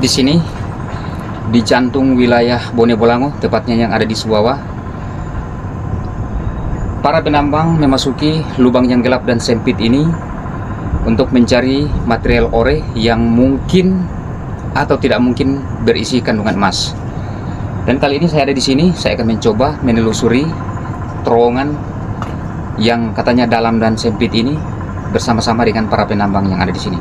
di sini di jantung wilayah Bone Bolango, tepatnya yang ada di Suwawa. Para penambang memasuki lubang yang gelap dan sempit ini untuk mencari material ore yang mungkin atau tidak mungkin berisi kandungan emas. Dan kali ini saya ada di sini, saya akan mencoba menelusuri terowongan yang katanya dalam dan sempit ini bersama-sama dengan para penambang yang ada di sini.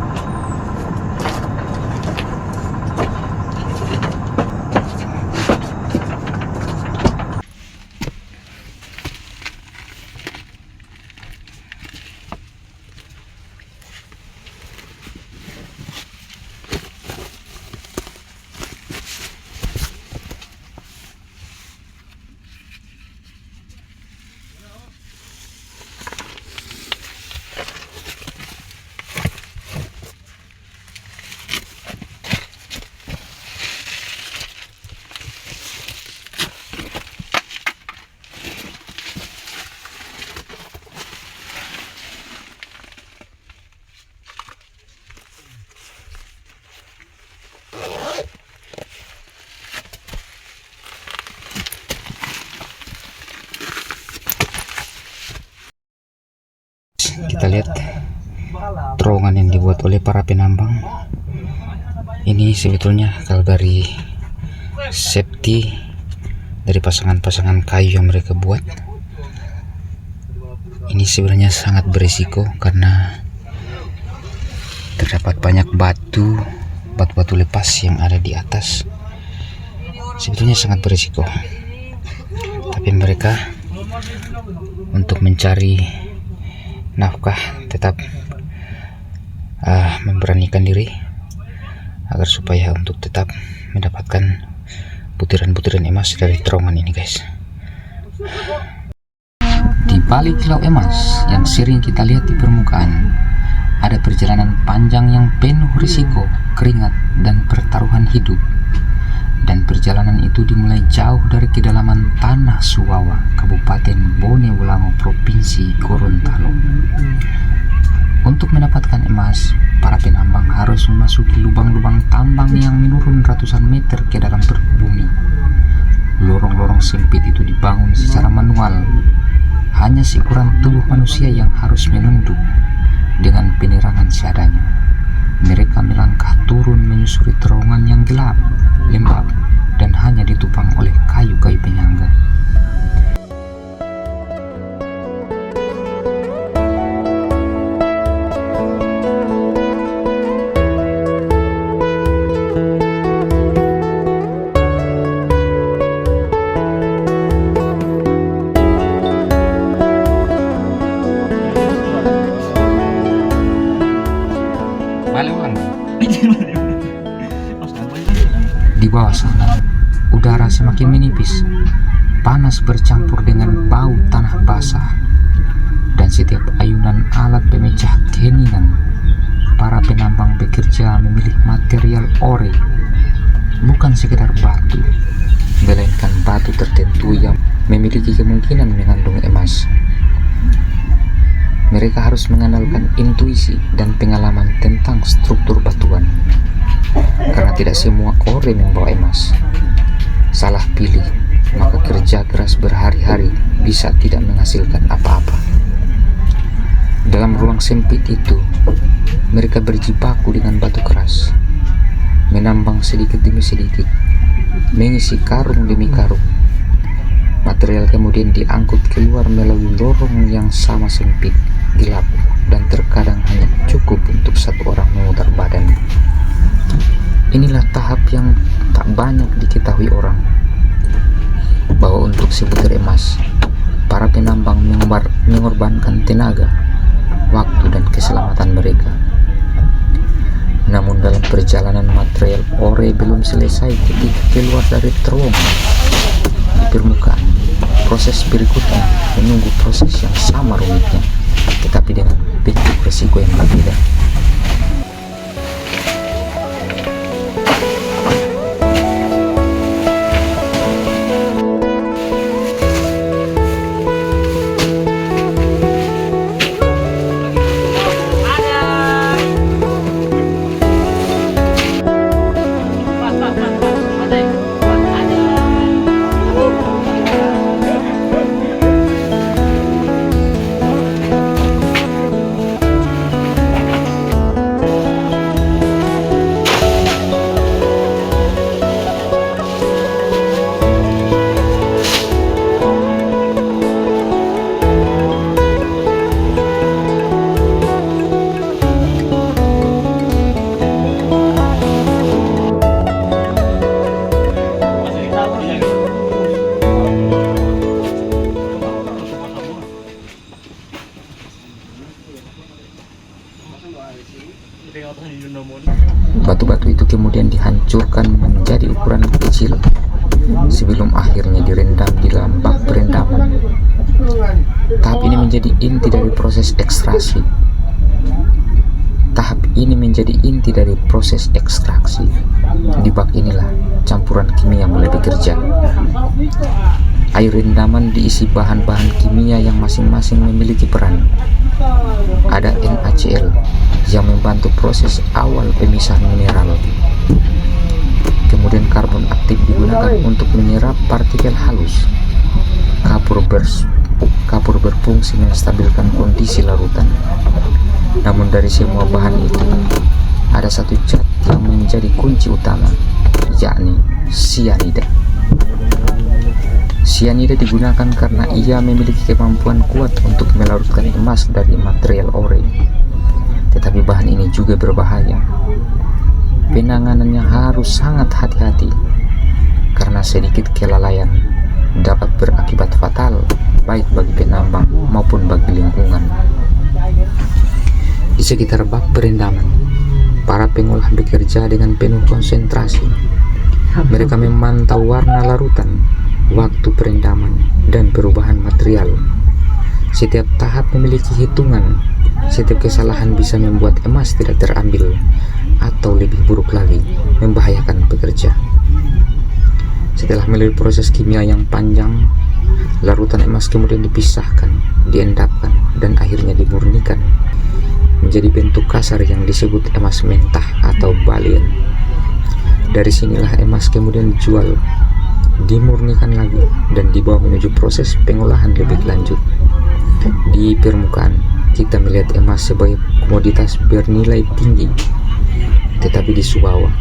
Kita lihat terowongan yang dibuat oleh para penambang. Ini sebetulnya kalau dari safety dari pasangan-pasangan kayu yang mereka buat, ini sebenarnya sangat berisiko karena terdapat banyak batu-batu lepas yang ada di atas. Sebetulnya sangat berisiko, tapi mereka untuk mencari nafkah tetap memberanikan diri agar supaya untuk tetap mendapatkan butiran-butiran emas dari terowongan ini, guys. Di balik kilau emas yang sering kita lihat di permukaan, ada perjalanan panjang yang penuh risiko, keringat, dan pertaruhan hidup. Dan perjalanan itu dimulai jauh dari kedalaman tanah Suwawa, Kabupaten Bone Bolango, Provinsi Gorontalo. Untuk mendapatkan emas, para penambang harus memasuki lubang-lubang tambang yang menurun ratusan meter ke dalam perut bumi. Lorong-lorong sempit itu dibangun secara manual. Hanya seukuran tubuh manusia yang harus menunduk dengan penerangan seadanya. Mereka melangkah turun menyusuri terowongan yang gelap, lembab, dan hanya ditopang oleh kayu-kayu penyangga. Di bawah sana, udara semakin menipis, panas bercampur dengan bau tanah basah, dan setiap ayunan alat pemecah keheningan. Para penambang bekerja memilih material ore, bukan sekedar batu, melainkan batu tertentu yang memiliki kemungkinan mengandung emas. Mereka harus mengandalkan intuisi dan pengalaman tentang struktur batuan, karena tidak semua ore membawa emas. Salah pilih, maka kerja keras berhari-hari bisa tidak menghasilkan apa-apa. Dalam ruang sempit itu, mereka berjibaku dengan batu keras, menambang sedikit demi sedikit, mengisi karung demi karung. Material kemudian diangkut keluar melalui lorong yang sama sempit, gelap, dan terkadang hanya cukup untuk satu orang memutar badan. Inilah tahap yang tak banyak diketahui orang, bahwa untuk sebutir emas, para penambang mengorbankan tenaga, waktu, dan keselamatan mereka. Namun dalam perjalanan material ore belum selesai ketika keluar dari terowongan. Di permukaan, proses berikutnya menunggu proses yang sama rumitnya, tetapi dengan bentuk resiko yang berbeda. Batu-batu itu kemudian dihancurkan menjadi ukuran kecil sebelum akhirnya direndam di dalam bak perendaman. Tahap ini menjadi inti dari proses ekstraksi. Di bak inilah campuran kimia mulai bekerja. Air rendaman diisi bahan-bahan kimia yang masing-masing memiliki peran. Ada NaCl yang membantu proses awal pemisahan mineral. Kemudian karbon aktif digunakan untuk menyerap partikel halus. Kapur berfungsi menstabilkan kondisi larutan. Namun dari semua bahan itu, ada satu zat yang menjadi kunci utama, yakni sianida. Sianida digunakan karena ia memiliki kemampuan kuat untuk melarutkan emas dari material ore. Tetapi bahan ini juga berbahaya. Penanganannya harus sangat hati-hati, karena sedikit kelalaian dapat berakibat fatal, baik bagi penambang maupun bagi lingkungan. Di sekitar bak perendaman, para pengolah bekerja dengan penuh konsentrasi. Mereka memantau warna larutan, waktu perendaman, dan perubahan material. Setiap tahap memiliki hitungan. Setiap kesalahan bisa membuat emas tidak terambil, atau lebih buruk lagi, membahayakan pekerja. Setelah melalui proses kimia yang panjang, larutan emas kemudian dipisahkan, diendapkan, dan akhirnya dimurnikan menjadi bentuk kasar yang disebut emas mentah atau balian. Dari sinilah emas kemudian dijual, dimurnikan lagi, dan dibawa menuju proses pengolahan lebih lanjut. Di permukaan, kita melihat emas sebagai komoditas bernilai tinggi. Tetapi di Sumbawa,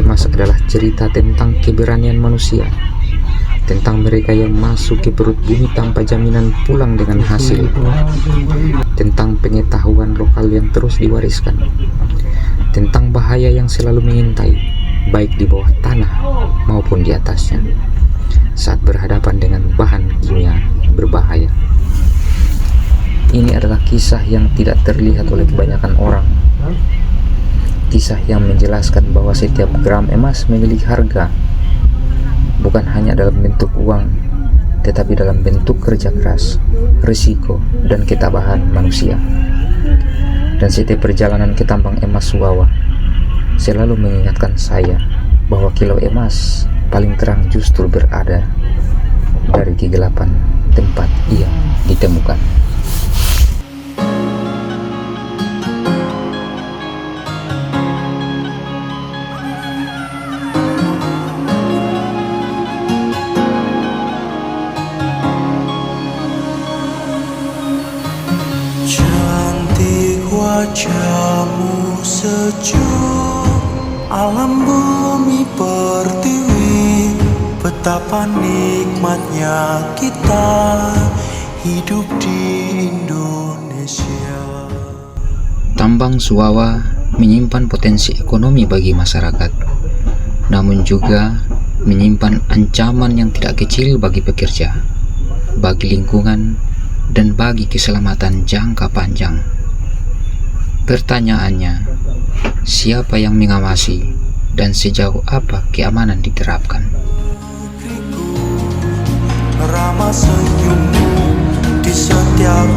emas adalah cerita tentang keberanian manusia, tentang mereka yang masuk ke perut bumi tanpa jaminan pulang dengan hasil, tentang pengetahuan lokal yang terus diwariskan, tentang bahaya yang selalu mengintai, baik di bawah tanah maupun di atasnya, saat berhadapan dengan bahan kimia berbahaya. Ini adalah kisah yang tidak terlihat oleh kebanyakan orang. Kisah yang menjelaskan bahwa setiap gram emas memiliki harga, bukan hanya dalam bentuk uang, tetapi dalam bentuk kerja keras, risiko, dan ketabahan manusia. Dan setiap perjalanan ke tambang emas Sumbawa selalu mengingatkan saya bahwa kilau emas paling terang justru berada dari kegelapan tempat ia ditemukan. Wajahmu sejuk, alam bumi pertiwi, betapa nikmatnya kita hidup di Indonesia. Tambang Sumbawa menyimpan potensi ekonomi bagi masyarakat, namun juga menyimpan ancaman yang tidak kecil bagi pekerja, bagi lingkungan, dan bagi keselamatan jangka panjang. Pertanyaannya, siapa yang mengawasi dan sejauh apa keamanan diterapkan? Ramah senyummu di setiap